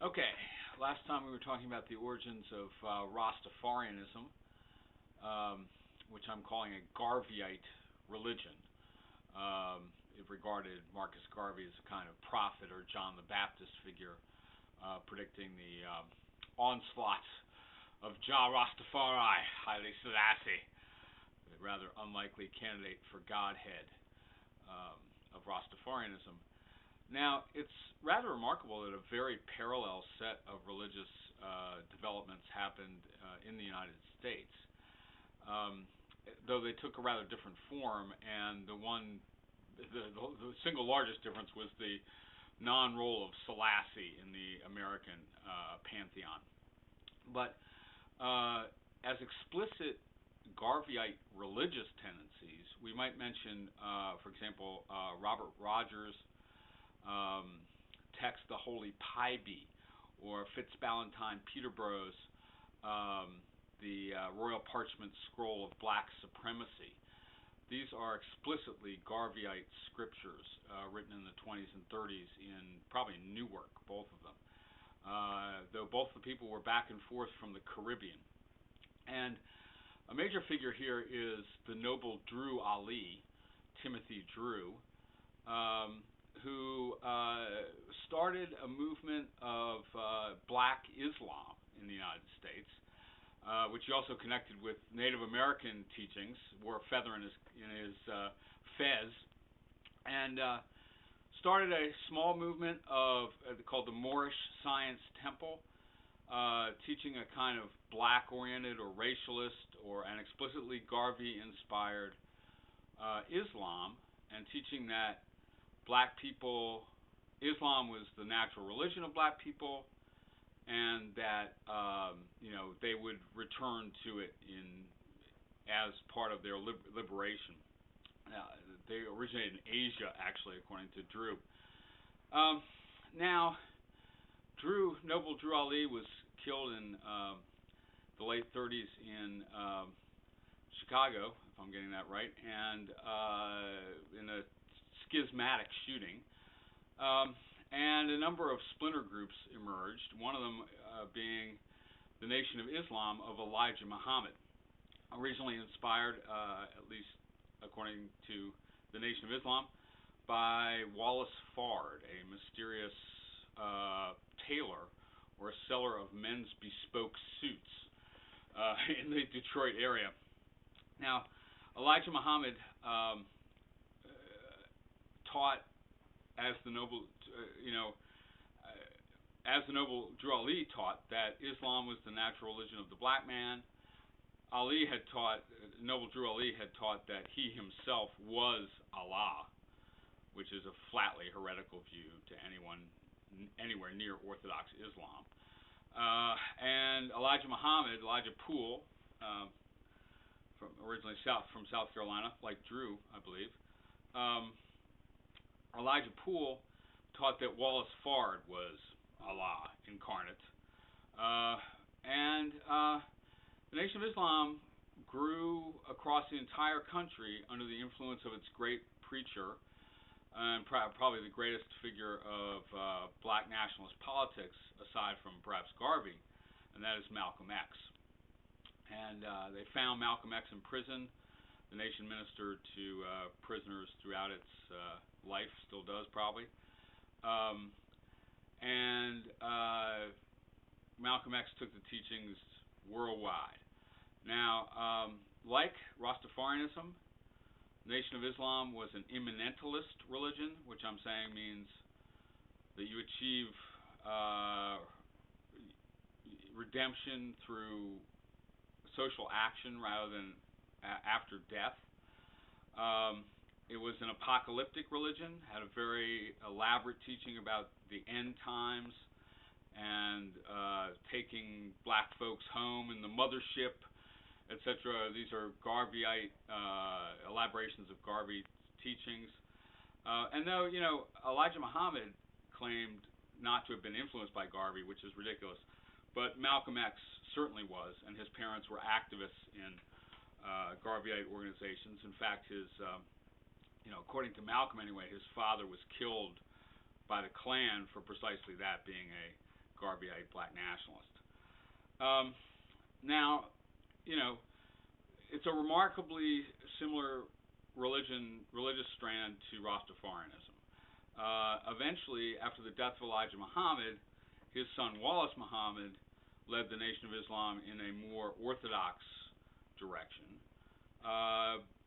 Okay, last time we were talking about the origins of Rastafarianism, which I'm calling a Garveyite religion. It regarded Marcus Garvey as a kind of prophet or John the Baptist figure, predicting the onslaughts of Jah Rastafari, Haile Selassie, the rather unlikely candidate for godhead of Rastafarianism. Now, it's rather remarkable that a very parallel set of religious developments happened in the United States, though they took a rather different form, and the single largest difference was the non-role of Selassie in the American pantheon. But as explicit Garveyite religious tendencies, we might mention, for example, Robert Rogers' text, The Holy Pybee, or Fitzballantyne Peterborough's the Royal Parchment Scroll of Black Supremacy. These are explicitly Garveyite scriptures written in the 20s and 30s in probably Newark, both of them, though both the people were back and forth from the Caribbean. And a major figure here is the noble Drew Ali, Timothy Drew, who started a movement of black Islam in the United States, which he also connected with Native American teachings, wore a feather in his fez, and started a small movement called the Moorish Science Temple, teaching a kind of black-oriented or racialist or an explicitly Garvey-inspired Islam, and teaching that black people, Islam was the natural religion of black people, and that they would return to it as part of their liberation. They originated in Asia, actually, according to Drew. Now, noble Drew Ali was killed in the late 30s in Chicago, if I'm getting that right, and in a schismatic shooting, and a number of splinter groups emerged, one of them being the Nation of Islam of Elijah Muhammad, originally inspired, at least according to the Nation of Islam, by Wallace Fard, a mysterious tailor or seller of men's bespoke suits in the Detroit area. Now, Elijah Muhammad taught, as the noble Drew Ali taught, that Islam was the natural religion of the black man. Noble Drew Ali had taught that he himself was Allah, which is a flatly heretical view to anyone anywhere near Orthodox Islam. And Elijah Poole, originally from South Carolina, like Drew, I believe, Elijah Poole taught that Wallace Fard was Allah incarnate. And the Nation of Islam grew across the entire country under the influence of its great preacher, and probably the greatest figure of black nationalist politics, aside from perhaps Garvey, and that is Malcolm X. And they found Malcolm X in prison. The nation ministered to prisoners throughout its life, still does probably. And Malcolm X took the teachings worldwide. Now, like Rastafarianism, Nation of Islam was an immanentalist religion, which I'm saying means that you achieve redemption through social action rather than after death. It was an apocalyptic religion, had a very elaborate teaching about the end times and taking black folks home in the mothership, etc. These are Garveyite elaborations of Garvey teachings. And though, Elijah Muhammad claimed not to have been influenced by Garvey, which is ridiculous, but Malcolm X certainly was, and his parents were activists in Garveyite organizations. In fact, according to Malcolm anyway, his father was killed by the Klan for precisely that, being a Garveyite black nationalist. Now, you know, it's a remarkably similar religious strand to Rastafarianism. Eventually, after the death of Elijah Muhammad, his son Wallace Muhammad led the Nation of Islam in a more orthodox direction.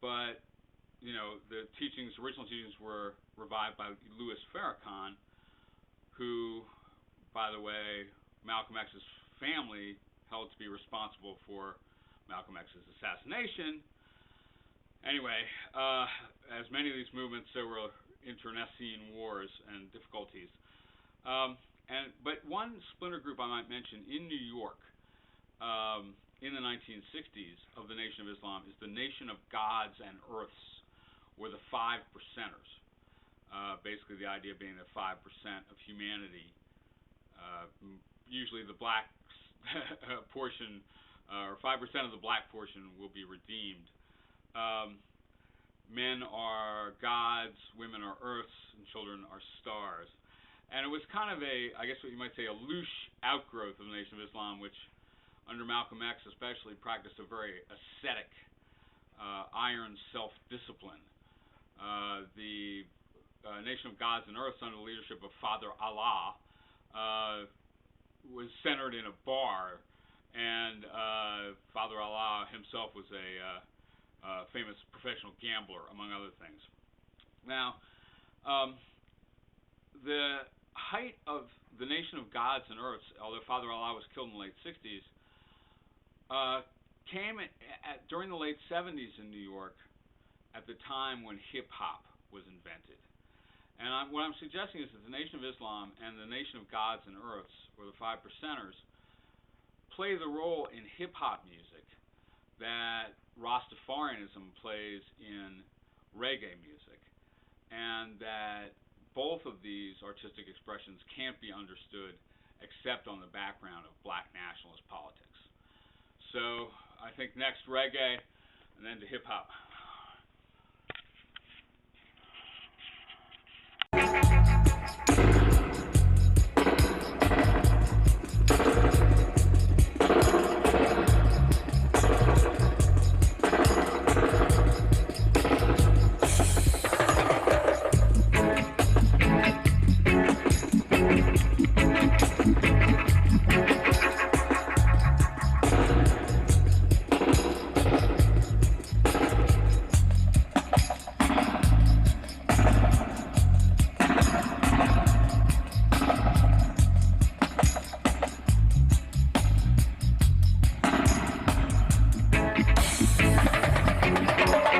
But you know, the original teachings were revived by Louis Farrakhan, who, by the way, Malcolm X's family held to be responsible for Malcolm X's assassination. Anyway, as many of these movements, there were internecine wars and difficulties. But one splinter group I might mention in New York in the 1960s of the Nation of Islam is the Nation of Gods and Earths, or the 5 Percenters. Basically, the idea being that 5% of humanity, usually the black portion, or 5% of the black portion, will be redeemed. Men are gods, women are earths, and children are stars. And it was kind of I guess what you might say, a loose outgrowth of the Nation of Islam, which under Malcolm X especially practiced a very ascetic, iron self-discipline. The Nation of Gods and Earths, under the leadership of Father Allah, was centered in a bar, and Father Allah himself was a famous professional gambler, among other things. Now, the height of the Nation of Gods and Earths, although Father Allah was killed in the late 60s, came during the late 70s in New York, at the time when hip-hop was invented. And what I'm suggesting is that the Nation of Islam and the Nation of Gods and Earths, or the 5 Percenters, play the role in hip-hop music that Rastafarianism plays in reggae music, and that both of these artistic expressions can't be understood except on the background of black nationalist politics. So I think next reggae, and then to hip-hop.